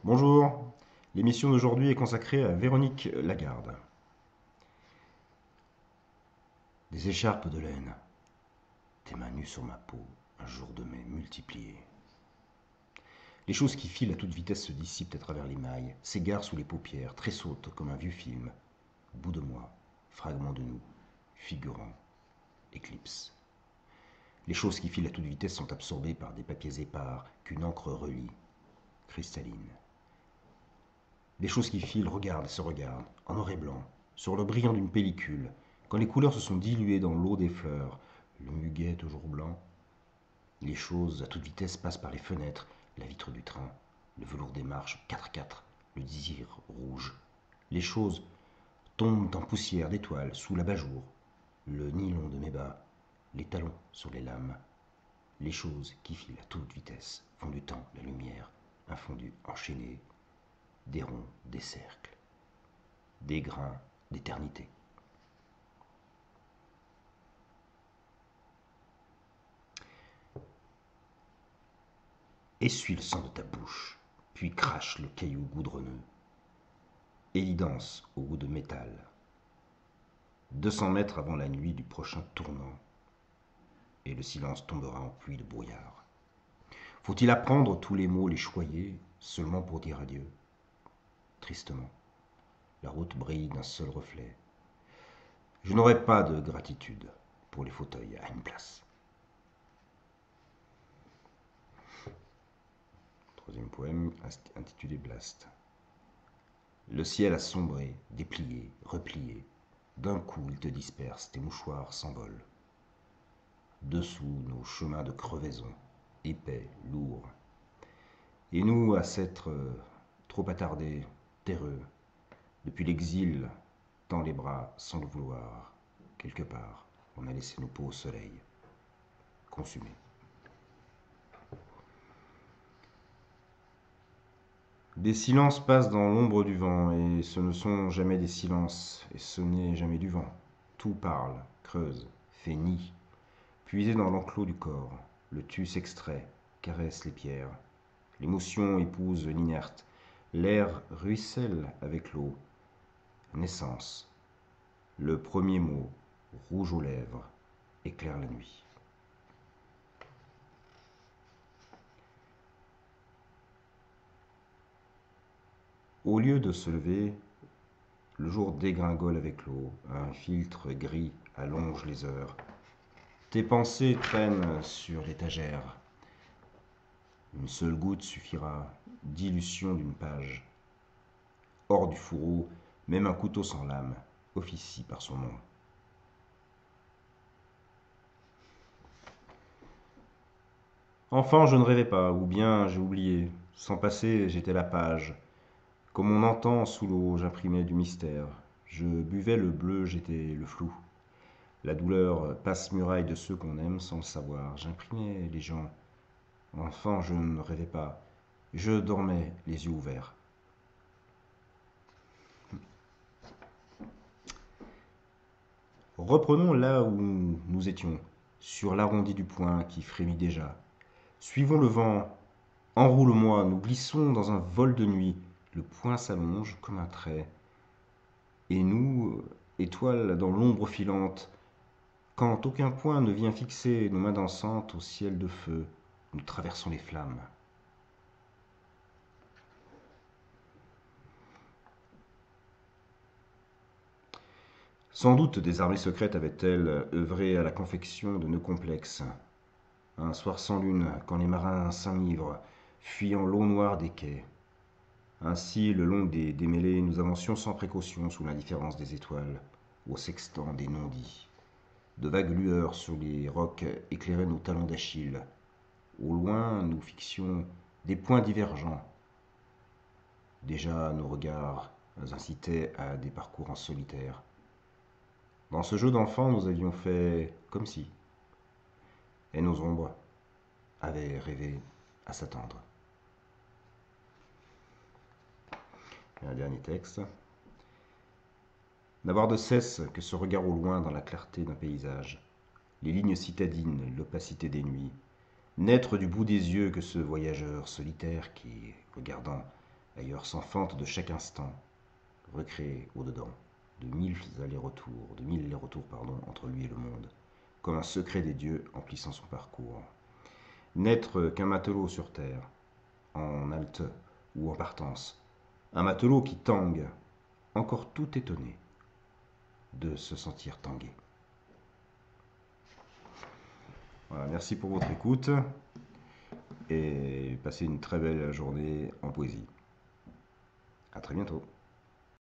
Bonjour, l'émission d'aujourd'hui est consacrée à Véronique Lagarde. Des écharpes de laine, tes mains nues sur ma peau, un jour de mai multiplié. Les choses qui filent à toute vitesse se dissipent à travers les mailles, s'égarent sous les paupières, tressautent comme un vieux film. Bout de moi, fragment de nous, figurant, éclipse. Les choses qui filent à toute vitesse sont absorbées par des papiers épars qu'une encre relie, cristalline. Les choses qui filent regardent et se regardent, en noir et blanc, sur le brillant d'une pellicule, quand les couleurs se sont diluées dans l'eau des fleurs, le muguet toujours blanc. Les choses à toute vitesse passent par les fenêtres, la vitre du train, le velours des marches 4x4, le désir rouge. Les choses tombent en poussière d'étoiles sous l'abat-jour, le nylon de mes bas, les talons sur les lames. Les choses qui filent à toute vitesse font du temps la lumière, un fondu enchaîné, des ronds, des cercles, des grains d'éternité. Essuie le sang de ta bouche, puis crache le caillou goudronneux. Évidence au goût de métal. 200 mètres avant la nuit du prochain tournant, et le silence tombera en pluie de brouillard. Faut-il apprendre tous les mots, les choyer, seulement pour dire adieu? Tristement, la route brille d'un seul reflet. Je n'aurai pas de gratitude pour les fauteuils à une place. Troisième poème intitulé Blast. Le ciel a sombré, déplié, replié. D'un coup, il te disperse, tes mouchoirs s'envolent. Dessous nos chemins de crevaison, épais, lourds. Et nous, à s'être trop attardés, terreux, depuis l'exil, tend les bras sans le vouloir. Quelque part, on a laissé nos peaux au soleil, consumées. Des silences passent dans l'ombre du vent, et ce ne sont jamais des silences, et ce n'est jamais du vent. Tout parle, creuse, fait nid, puisé dans l'enclos du corps. Le tu s'extrait, caresse les pierres. L'émotion épouse l'inerte. L'air ruisselle avec l'eau. Naissance. Le premier mot, rouge aux lèvres, éclaire la nuit. Au lieu de se lever, le jour dégringole avec l'eau. Un filtre gris allonge les heures. Tes pensées traînent sur l'étagère. Une seule goutte suffira, dilution d'une page. Hors du fourreau, même un couteau sans lame officie par son nom. Enfant, je ne rêvais pas, ou bien j'ai oublié. Sans passer, j'étais la page. Comme on entend sous l'eau, j'imprimais du mystère. Je buvais le bleu, j'étais le flou. La douleur passe-muraille de ceux qu'on aime sans le savoir. J'imprimais les gens. Enfant, je ne rêvais pas. Je dormais, les yeux ouverts. Reprenons là où nous étions, sur l'arrondi du poing qui frémit déjà. Suivons le vent, enroule-moi, nous glissons dans un vol de nuit. Le poing s'allonge comme un trait. Et nous, étoiles dans l'ombre filante, quand aucun point ne vient fixer nos mains dansantes au ciel de feu, nous traversons les flammes. Sans doute des armées secrètes avaient-elles œuvré à la confection de nœuds complexes. Un soir sans lune, quand les marins s'enivrent, fuyant l'eau noire des quais. Ainsi, le long des démêlés, nous avancions sans précaution sous l'indifférence des étoiles, au sextant des non-dits. De vagues lueurs sur les rocs éclairaient nos talons d'Achille. Au loin, nous fixions des points divergents. Déjà, nos regards incitaient à des parcours en solitaire. Dans ce jeu d'enfant, nous avions fait comme si, et nos ombres avaient rêvé à s'attendre. Et un dernier texte. N'avoir de cesse que ce regard au loin dans la clarté d'un paysage, les lignes citadines, l'opacité des nuits, n'être du bout des yeux que ce voyageur solitaire qui, regardant, ailleurs sans fente de chaque instant, recréé au-dedans, de mille allers-retours, entre lui et le monde, comme un secret des dieux emplissant son parcours. N'être qu'un matelot sur terre, en halte ou en partance, un matelot qui tangue, encore tout étonné de se sentir tangué. Voilà, merci pour votre écoute et passez une très belle journée en poésie. À très bientôt.